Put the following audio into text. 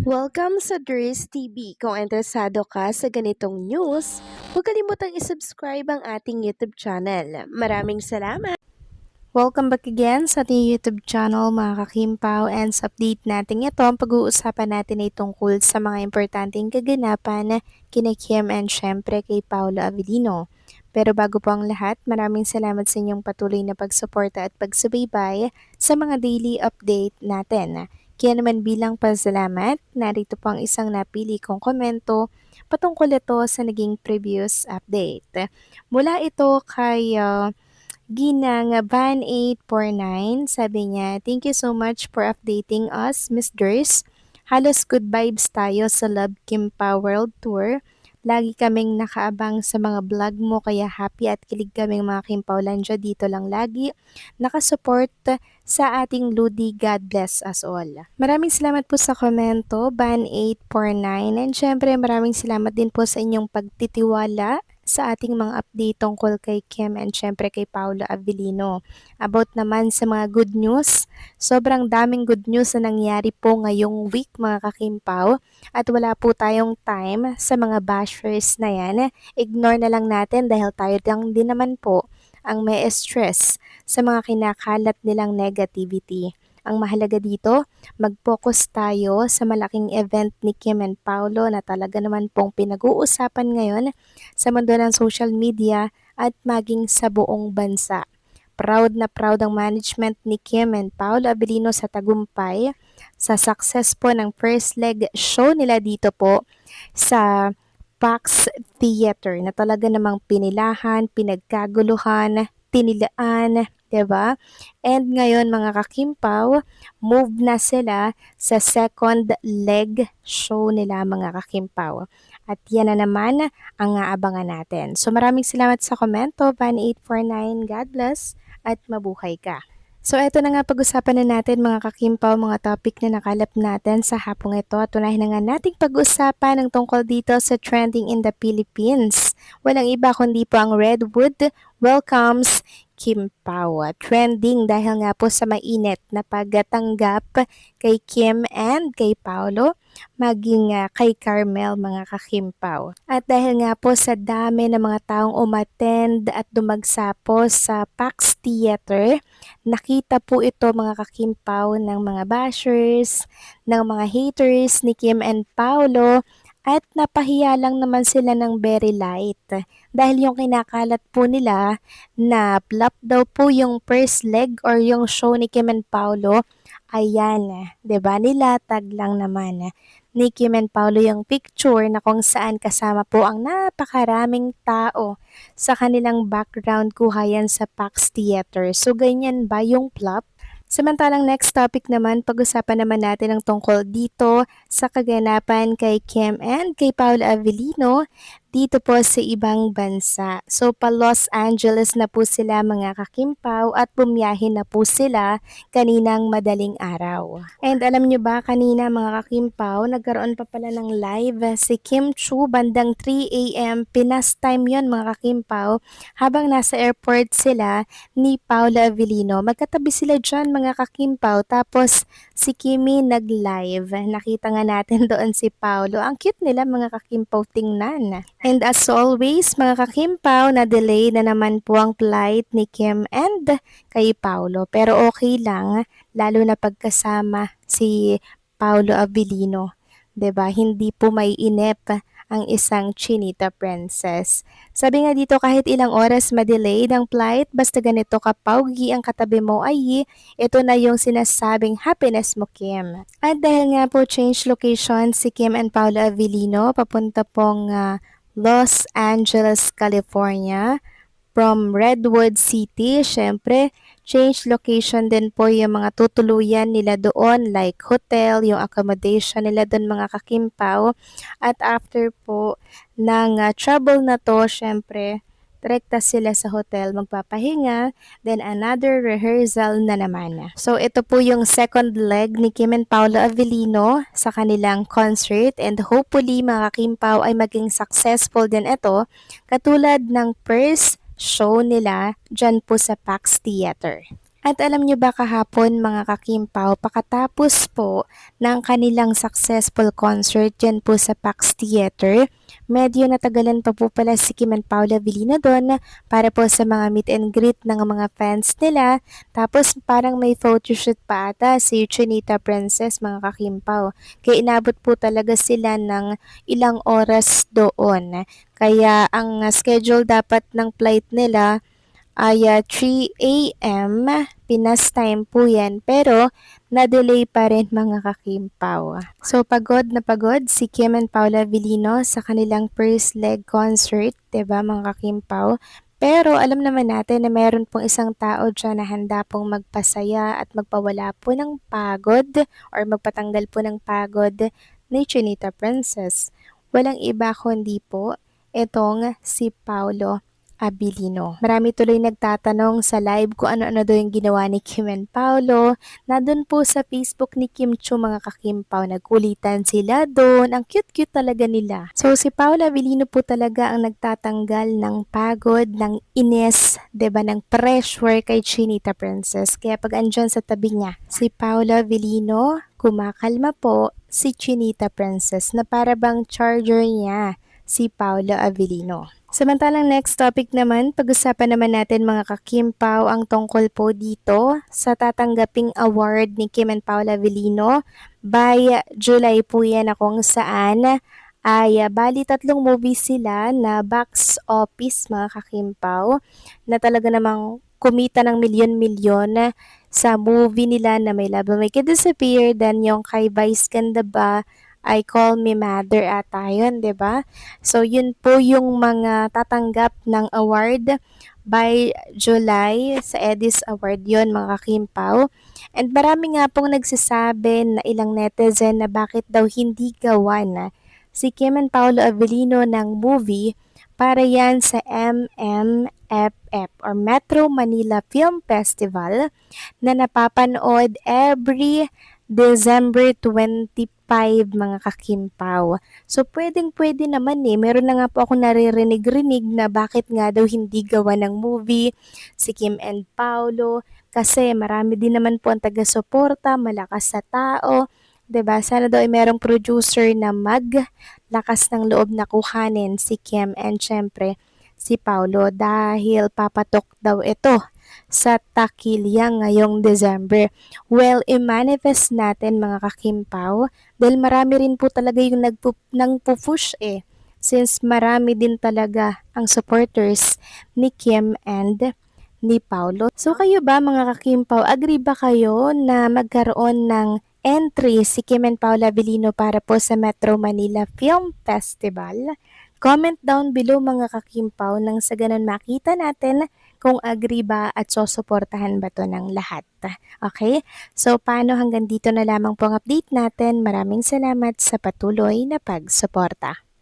Welcome sa Dries TV. Kung interesado ka sa ganitong news, huwag kalimutang isubscribe ang ating YouTube channel. Maraming salamat! Welcome back again sa ating YouTube channel mga kakimpaw, and sa update natin ito, ang pag-uusapan natin ay tungkol sa mga importanteng kaganapan kina Kim and syempre kay Paolo Avellino. Pero bago po ang lahat, maraming salamat sa inyong patuloy na pagsuporta at pagsubaybay sa mga daily update natin. Kaya naman bilang pasalamat, narito po ang isang napili kong komento patungkol ito sa naging previous update. Mula ito kay Ginang Van 849, sabi niya, "Thank you so much for updating us, Miss Durs. Halos good vibes tayo sa Love Kimpa World Tour. Lagi kaming nakaabang sa mga vlog mo kaya happy at kilig kaming mga Kimpaulandia dito lang lagi. Nakasupport sa ating Ludi, God bless us all." Maraming salamat po sa komento, Van 849, and syempre maraming salamat din po sa inyong pagtitiwala sa ating mga update tungkol kay Kim and syempre kay Paolo Avellino. About naman sa mga good news, sobrang daming good news na nangyari po ngayong week mga kakimpaw, at wala po tayong time sa mga bashers na yan. Ignore na lang natin dahil tayo lang din naman po ang may stress sa mga kinakalat nilang negativity. Ang mahalaga dito, mag-focus tayo sa malaking event ni Kim and Paolo na talaga naman pong pinag-uusapan ngayon sa mundo ng social media at maging sa buong bansa. Proud na proud ang management ni Kim and Paolo Avellino sa tagumpay sa success po ng first leg show nila dito po sa Pax Theater na talaga namang pinilahan, pinagkaguluhan, tinilaan, 'di ba? And ngayon mga kakimpaw, move na sila sa second leg show nila mga kakimpaw. At yan na naman ang aabangan natin. So maraming salamat sa komento, Van849, God bless at mabuhay ka. So eto na nga, pag-usapan na natin mga kakimpaw, mga topic na nakalap natin sa hapong ito, at unahin na nga nating pag-usapan ang tungkol dito sa trending in the Philippines. Walang iba kundi po ang Redwood welcomes Kim Pao. Trending dahil nga po sa mainit na pagtanggap kay Kim and kay Paolo, maging kay Carmel mga kakimpaw. At dahil nga po sa dami ng mga taong umattend at dumagsa po sa Pax Theater, nakita po ito mga kakimpaw ng mga bashers, ng mga haters ni Kim and Paolo, at napahiya lang naman sila ng very light. Dahil yung kinakalat po nila na flop daw po yung first leg or yung show ni Kim and Paolo, ayan, 'di ba? Nilatag lang naman ni Kim and Paolo yung picture na kung saan kasama po ang napakaraming tao sa kanilang background kuhayan sa Pax Theater. So, ganyan ba yung plot? Samantalang next topic naman, pag-usapan naman natin ang tungkol dito sa kaganapan kay Kim and kay Paolo Avellino dito po sa ibang bansa. So, pa Los Angeles na po sila mga kakimpaw at bumiyahe na po sila kaninang madaling araw. And alam nyo ba, kanina mga kakimpaw, nagkaroon pa pala ng live si Kim Chu bandang 3 a.m. Pinas time yon mga kakimpaw, habang nasa airport sila ni Paolo Avellino. Magkatabi sila dyan mga kakimpaw, tapos si Kimi nag-live. Nakita nga natin doon si Paolo. Ang cute nila mga kakimpaw tingnan. And as always, mga kakimpaw, na-delay na naman po ang flight ni Kim and kay Paolo. Pero okay lang, lalo na pagkasama si Paolo Avellino. 'Di ba? Hindi po may inep ang isang chinita princess. Sabi nga dito, kahit ilang oras ma-delayed ang flight, basta ganito kapawgi ang katabi mo, ay ito na yung sinasabing happiness mo, Kim. At dahil nga po change location si Kim and Paolo Avellino, papunta pong Los Angeles, California, from Redwood City. Syempre, change location din po yung mga tutuluyan nila doon, like hotel, yung accommodation nila doon mga kakimpaw. At after po ng travel na to, syempre, direkta sila sa hotel magpapahinga, then another rehearsal na naman. So ito po yung second leg ni Kim and Paolo Avellino sa kanilang concert, and hopefully mga kakimpaw ay maging successful din ito katulad ng first show nila dyan po sa Pax Theater. At alam nyo ba kahapon mga kakimpaw, pakatapos po ng kanilang successful concert dyan po sa Pax Theater, medyo natagalan pa po pala si Kim and Paula Vilino doon para po sa mga meet and greet ng mga fans nila. Tapos parang may photoshoot pa ata si Chinita Princess mga kakimpaw. Kaya inabot po talaga sila ng ilang oras doon. Kaya ang schedule dapat ng flight nila ay 3 a.m. Pinas time po yan. Pero, na-delay pa rin mga kakimpaw. So, pagod na pagod si Kim and Paula Vilino sa kanilang first leg concert, 'di ba mga kakimpaw? Pero alam naman natin na meron pong isang tao dyan na handa pong magpasaya at magpawala po ng pagod or magpatanggal po ng pagod ni Chinita Princess. Walang iba kundi po itong si Paulo Abilino. Marami tuloy nagtatanong sa live kung ano-ano daw yung ginawa ni Kim and Paolo. Nandun po sa Facebook ni Kim Chu mga kakimpaw, nagkulitan sila doon. Ang cute-cute talaga nila. So si Paolo Abilino po talaga ang nagtatanggal ng pagod, ng inis, 'di ba, ng pressure kay Chinita Princess. Kaya pag andyan sa tabi niya, si Paolo Abilino, kumakalma po si Chinita Princess na para bang charger niya si Paolo Avellino. Samantalang next topic naman, pag-usapan naman natin mga kakimpaw ang tungkol po dito sa tatanggaping award ni Kim and Paula Avellino by July po yan na kung saan ay bali 3 movies sila na box office mga kakimpaw na talaga namang kumita ng milyon-milyon sa movie nila na May Love May Disappear, then yung kay Vice Ganda ba, I Call Me Mother ata yun, 'di ba? So yun po yung mga tatanggap ng award by July sa Edis Award yon mga kakimpaw. And marami nga pong nagsasabi na ilang netizen na bakit daw hindi gawan si Kim and Paolo Avellino ng movie para yan sa MMFF or Metro Manila Film Festival na napapanood every December 25 mga kakimpaw. So pwedeng-pwede naman meron na nga po ako naririnig-rinig na bakit nga daw hindi gawa ng movie si Kim and Paolo kasi marami din naman po ang taga-suporta, malakas sa tao. 'Di ba? Sana daw ay merong producer na maglakas ng loob na kuhanin si Kim and syempre si Paolo dahil papatok daw ito sa Takilya ngayong December. Well, i-manifest natin mga kakimpaw dahil marami rin po talaga yung nagpo-push since marami din talaga ang supporters ni Kim and ni Paulo. So kayo ba mga kakimpaw, agree ba kayo na magkaroon ng entry si Kim and Paula Avellino para po sa Metro Manila Film Festival? Comment down below mga kakimpaw nang sa ganun makita natin kung agree ba at susuportahan ba to ng lahat. Okay? So paano hanggang dito na lamang po ang update natin. Maraming salamat sa patuloy na pagsuporta.